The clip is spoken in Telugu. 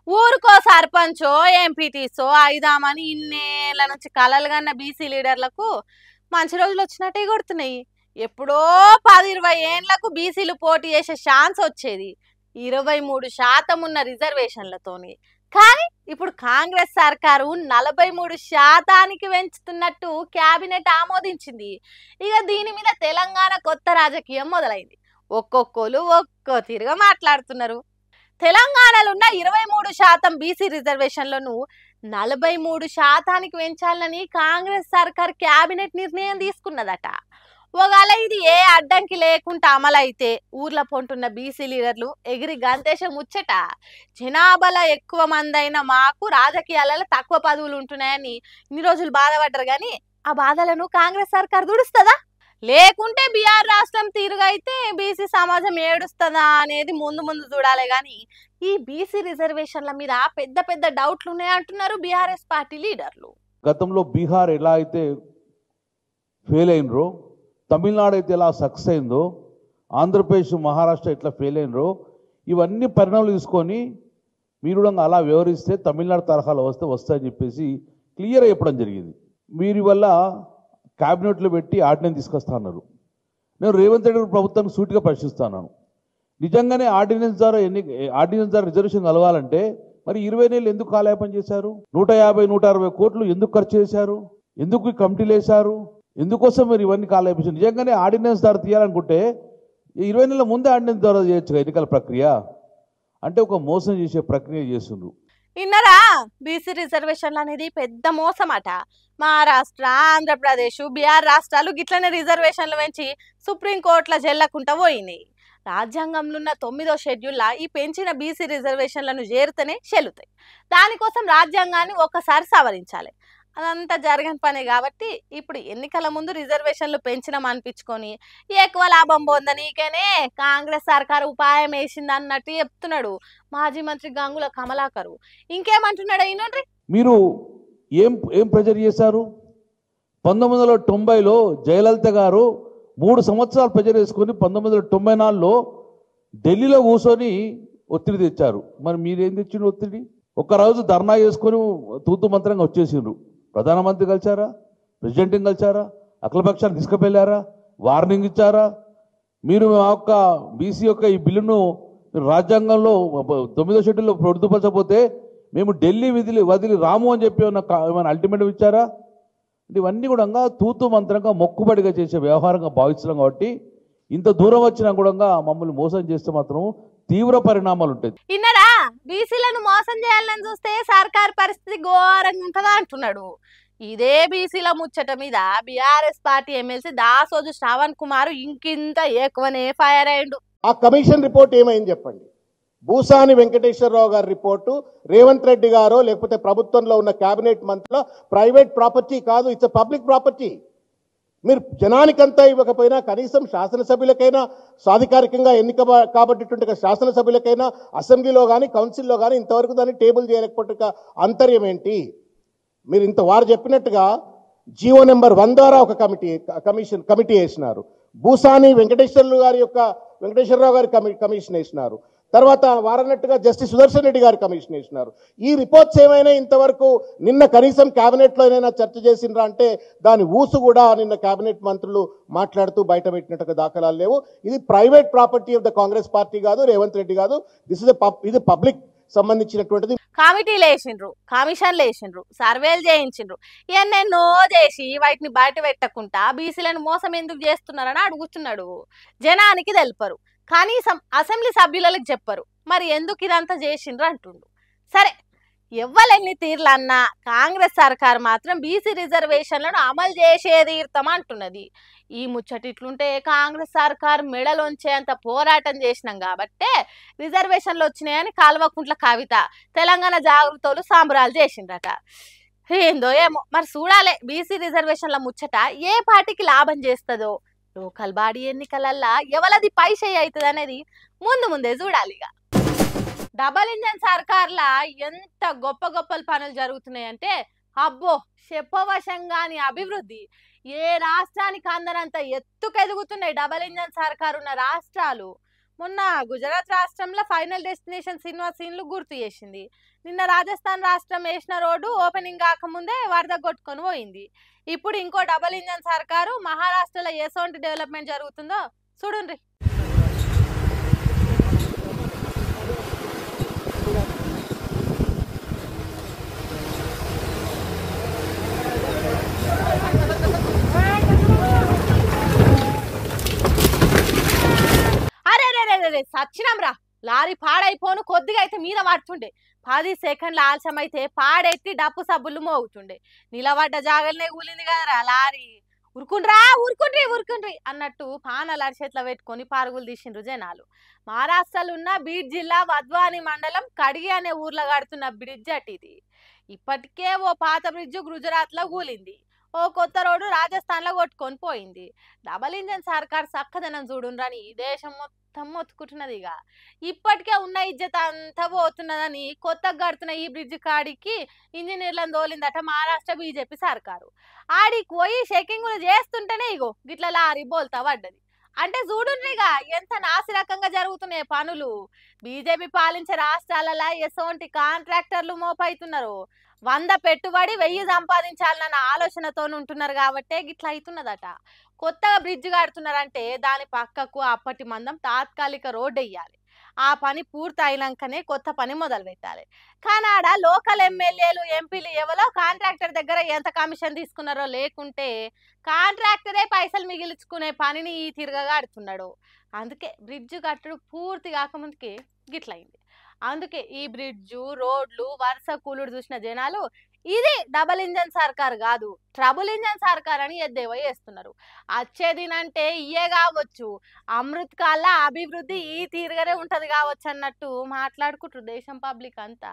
ఊరుకో సర్పంచో ఎంపీటీసో అయిదామని ఇన్నేళ్ల నుంచి కలలు కన్న బీసీ లీడర్లకు మంచి రోజులు వచ్చినట్టే కొడుతున్నాయి. ఎప్పుడో 10-20 ఏండ్లకు బీసీలు పోటీ చేసే ఛాన్స్ వచ్చేది 23% ఉన్న రిజర్వేషన్లతోని. కానీ ఇప్పుడు కాంగ్రెస్ సర్కారు 43% పెంచుతున్నట్టు కేబినెట్ ఆమోదించింది. ఇక దీని మీద తెలంగాణ కొత్త రాజకీయం మొదలైంది. ఒక్కొక్కరు ఒక్కో తీరుగా మాట్లాడుతున్నారు. తెలంగాణలో ఉన్న 23% బీసీ రిజర్వేషన్లను 43% పెంచాలని కాంగ్రెస్ సర్కార్ కేబినెట్ నిర్ణయం తీసుకున్నదట. ఒకవేళ ఇది ఏ అడ్డంకి లేకుండా అమలైతే ఊర్ల పొంటున్న బీసీ లీడర్లు ఎగిరి గంతేశం ముచ్చట. జనాభాలో ఎక్కువ మంది అయిన మాకు రాజకీయాలలో తక్కువ పదవులు ఉంటున్నాయని ఇన్ని రోజులు బాధపడ్డారు. కానీ ఆ బాధలను కాంగ్రెస్ సర్కార్ దుడుస్తుందా, లేకుంటే బీఆర్ రాష్ట్రం తీరుగా అయితే బీసీ సమాజం ఏడుస్తుందా అనేది ముందు ముందు చూడాలి. కానీ ఈ బీసీ రిజర్వేషన్ల మీద పెద్ద పెద్ద డౌట్లు ఉన్నాయంటున్నారు బీఆర్ఎస్ పార్టీ లీడర్లు. గతంలో బీహార్ ఎలా అయితే ఫెయిల్ అయినరో, తమిళనాడు అయితే ఎలా సక్సెస్ అయిందో, ఆంధ్రప్రదేశ్ మహారాష్ట్ర ఎట్లా ఫెయిల్ అయినరో, ఇవన్నీ పరిణామాలు తీసుకొని మీరు కూడా అలా వివరిస్తే తమిళనాడు తరహాలో వస్తాయని చెప్పేసి క్లియర్గా చెప్పడం జరిగింది. మీరు వల్ల క్యాబినెట్లో పెట్టి ఆర్డినెన్స్ తీసుకొస్తా అన్నారు. నేను రేవంత్ రెడ్డి ప్రభుత్వాన్ని సూటిగా ప్రశ్నిస్తాను. నిజంగానే ఆర్డినెన్స్ ద్వారా రిజర్వేషన్ కలగాలంటే మరి 20 నెలలు ఎందుకు కాలయాపన చేశారు? 150-160 కోట్లు ఎందుకు ఖర్చు చేశారు? ఎందుకు కమిటీలు వేశారు? ఎందుకోసం మీరు ఇవన్నీ కాలయాపించారు? నిజంగానే ఆర్డినెన్స్ ద్వారా తీయాలనుకుంటే 20 నెలల ముందే ఆర్డినెన్స్ ద్వారా చేయొచ్చు ఎన్నికల ప్రక్రియ. అంటే ఒక మోసం చేసే ప్రక్రియ చేస్తుండ్రు. విన్నారా? బీసీ రిజర్వేషన్లు అనేది పెద్ద మోసం అట. మహారాష్ట్ర, ఆంధ్రప్రదేశ్, బీహార్ రాష్ట్రాలు గిట్లనే రిజర్వేషన్లు పెంచి సుప్రీంకోర్టులో చెల్లకుండా పోయినాయి. రాజ్యాంగంలో ఉన్న 9వ షెడ్యూల్లో ఈ పెంచిన బీసీ రిజర్వేషన్లను చేరితేనే చెల్లుతాయి. దానికోసం రాజ్యాంగాన్ని ఒక్కసారి సవరించాలి. అదంతా జరగని పనే కాబట్టి ఇప్పుడు ఎన్నికల ముందు రిజర్వేషన్లు పెంచినాం అనిపించుకొని ఎక్కువ లాభం పొందనీకేనే కాంగ్రెస్ సర్కారు ఉపాయం వేసింది అన్నట్టు చెప్తున్నాడు మాజీ మంత్రి గంగుల కమలాకరు. ఇంకేమంటున్నాడు అయినండ్రి? మీరు ఏం ప్రెజర్ చేశారు? 1990లో జయలలిత గారు 3 సంవత్సరాలు ప్రెజర్ వేసుకొని 1994లో ఢిల్లీలో కూర్చొని ఒత్తిడి తెచ్చారు. మరి మీరేం తెచ్చిండ్రు ఒత్తిడి? ఒక్కరోజు ధర్నా చేసుకొని తూతు మంత్రంగా వచ్చేసిండ్రు. ప్రధానమంత్రి కలిసారా? ప్రెసిడెంట్ని కలిసారా? అఖిలపక్షాన్ని తీసుకువెళ్ళారా? వార్నింగ్ ఇచ్చారా? మీరు మా యొక్క బీసీ యొక్క ఈ బిల్లును రాజ్యాంగంలో 9వ షెడ్యూల్లో పొందుపరచకపోతే మేము ఢిల్లీ వదిలి రాము అని చెప్పి ఏమైనా అల్టిమేటం ఇచ్చారా? ఇవన్నీ కూడా తూతు మంత్రంగా మొక్కుబడిగా చేసే వ్యవహారంగా భావిస్తున్నాం. కాబట్టి ఇంత దూరం వచ్చినా కూడా మమ్మల్ని మోసం చేస్తే మాత్రం తీవ్ర పరిణామాలు ఉంటాయి. ఇన్నరా? బీసీలను మోసం చేయాలని చూస్తే సర్కార్ పరిస్థితి ఘోరంగా ఉంటుందా అంటున్నాడు. ఇదే బీసీల ముచ్చట మీద BRS party MLC Dasoju Sravan Kumar ఇంకింత ఎక్కువనే ఫైర్ అయ్యిండు. ఆ కమిషన్ రిపోర్ట్ ఏమైంది చెప్పండి. భూసాని వెంకటేశ్వరరావు గారి రిపోర్టు రేవంత్ రెడ్డి గారో లేకపోతే ప్రభుత్వంలో ఉన్న కేబినెట్ మంత్రిలో ప్రైవేట్ ప్రాపర్టీ కాదు, ఇట్స్ పబ్లిక్ ప్రాపర్టీ. మీరు జనానికంతా ఇవ్వకపోయినా కనీసం శాసనసభ్యులకైనా సాధికారికంగా ఎన్నిక కాబట్టినటువంటి శాసనసభ్యులకైనా అసెంబ్లీలో కానీ కౌన్సిల్లో కానీ ఇంతవరకు దాన్ని టేబుల్ చేయలేకపోతే అంతర్యం ఏంటి? మీరు ఇంత వారు చెప్పినట్టుగా జీవో నెంబర్ 1 ద్వారా ఒక కమిటీ వేసినారు. భూసాని వెంకటేశ్వరరావు గారి కమిషన్ వేసినారు. తర్వాత వారన్నట్టుగా జస్టిస్ సుదర్శన్ రెడ్డి గారు కమిషన్ వేసినారు. ఈ రిపోర్ట్స్ ఏమైనా ఇంతవరకు నిన్న కనీసం క్యాబినెట్లో ఏమైనా చర్చ చేసిండ్రా అంటే దాని ఊసు కూడా నిన్న క్యాబినెట్ మంత్రులు మాట్లాడుతూ బయట పెట్టినట్టుగా దాఖలాలు లేవు. ఇది private property of the Congress party కాదు, రేవంత్ రెడ్డి కాదు. ఇది పబ్లిక్ సంబంధించినటువంటిది. కమిటీలు వేసిండ్రు, కమిషన్లు వేసిండ్రు, సర్వేలు చేయించిండ్రు, ఎన్నెన్నో చేసి వాటిని బయట పెట్టకుండా బీసీలను మోసం ఎందుకు చేస్తున్నారని అడుగుతున్నాడు. జనానికి తెలుపరు, కనీసం అసెంబ్లీ సభ్యులకు చెప్పరు. మరి ఎందుకు ఇదంతా చేసిండ్రు అంటుండు. సరే, ఎవ్వలెన్ని తీర్లన్నా కాంగ్రెస్ సర్కార్ మాత్రం బీసీ రిజర్వేషన్లను అమలు చేసేది తీర్థమంటున్నది. ఈ ముచ్చటిట్లుంటే కాంగ్రెస్ సర్కార్ మెడలోంచేంత పోరాటం చేసినాం కాబట్టే రిజర్వేషన్లు వచ్చినాయని కాల్వకుంట్ల కవిత తెలంగాణ జాగృతలు సంబరాలు చేసిండ్రట. ఏందో ఏమో మరి చూడాలి. బీసీ రిజర్వేషన్ల ముచ్చట ఏ పార్టీకి లాభం చేస్తుందో, లోకల్ బాడీ ఎన్నికలల్లా ఎవలది పైసే అవుతుంది అనేది ముందే చూడాలి. ఇక డబల్ ఇంజన్ సర్కార్లా ఎంత గొప్ప పనులు జరుగుతున్నాయంటే అబ్బో చెప్పవశంగాని అభివృద్ధి. ఏ రాష్ట్రానికి అందరంత ఎత్తుకెదుగుతున్నాయి డబల్ ఇంజన్ సర్కార్ ఉన్న రాష్ట్రాలు. మొన్న గుజరాత్ రాష్ట్రంలో ఫైనల్ డెస్టినేషన్ సినిమా సీన్లు గుర్తు చేసింది. నిన్న రాజస్థాన్ రాష్ట్రం వేసిన రోడ్డు ఓపెనింగ్ కాకముందే వరద కొట్టుకొని పోయింది. ఇప్పుడు ఇంకో డబుల్ ఇంజన్ సర్కారు మహారాష్ట్రలో ఎసోంటి డెవలప్మెంట్ జరుగుతుందో చూడండి. అరే రే రే రే రే, సచ్చినాం రా. లారీ పాడైపోను కొద్దిగా అయితే మీద పడుతుండే. 10 సెకండ్ల ఆలస్యం అయితే పాడెత్తి డప్పు సబ్బులు మోగుతుండే. నిలబడ్డ జాగలనే కూలింది కదరా లారీ. ఉరుకుండ్రా ఉరుకుండ్రి ఉరుకుండ్రి అన్నట్టు పానాలు అరిచేట్ల పెట్టుకొని పరుగులు తీసిండ్రు జనాలు. మహారాష్ట్రలో ఉన్న బీడ్ జిల్లా వద్వాని మండలం కడిగి అనే ఊర్లో కడుతున్న బ్రిడ్జ్ అటు ఇది. ఇప్పటికే ఓ పాత బ్రిడ్జ్ గుజరాత్లో కూలింది. ఓ కొత్త రోడ్డు రాజస్థాన్లో కొట్టుకొని పోయింది. డబల్ ఇంజన్ సర్కార్ చక్కదనం చూడుండ్రని దేశం మొత్తం మొత్తుకుంటున్నది. ఇక ఇప్పటికే ఉన్న ఇజ్జత్ అంతా పోతున్నదని కొత్తగా కడుతున్న ఈ బ్రిడ్జ్ కాడికి ఇంజనీర్లను తోలిందట మహారాష్ట్ర బీజేపీ సర్కారు. ఆడికి పోయి చెకింగ్లు చేస్తుంటేనే ఇగో గిట్ల లారీ బోల్తా పడ్డది. అంటే చూడుండ్రిగా ఎంత నాసిరకంగా జరుగుతున్నాయి పనులు. బీజేపీ పాలించే రాష్ట్రాలలో ఎసోంటి కాంట్రాక్టర్లు మోపైతున్నారు. 100 పెట్టుబడి 1000 సంపాదించాలన్న ఆలోచనతో ఉంటున్నారు కాబట్టే గిట్లా అవుతున్నదట. కొత్తగా బ్రిడ్జ్ కడుతున్నారంటే దాని పక్కకు అప్పటి మందం తాత్కాలిక రోడ్డు వేయాలి. ఆ పని పూర్తి అయినాకనే కొత్త పని మొదలు పెట్టాలి. కానీ ఆడ లోకల్ ఎమ్మెల్యేలు ఎంపీలు ఎవరో కాంట్రాక్టర్ దగ్గర ఎంత కమిషన్ తీసుకున్నారో లేకుంటే కాంట్రాక్టరే పైసలు మిగిల్చుకునే పనిని ఈ తిరగగా ఆడుతున్నాడు. అందుకే బ్రిడ్జ్ కట్టడు పూర్తి కాకముందుకి గిట్లయింది. అందుకే ఈ బ్రిడ్జు రోడ్లు వరుస కూలుడు చూసిన జనాలు ఇది డబల్ ఇంజన్ సర్కార్ కాదు ట్రబుల్ ఇంజన్ సర్కార్ అని ఎద్దేవా చేస్తున్నారు. వచ్చేదినంటే ఇయే కావచ్చు, అమృత్ కాల అభివృద్ధి ఈ తీరుగానే ఉంటది కావచ్చు అన్నట్టు మాట్లాడుకుంటారు దేశం పబ్లిక్ అంతా.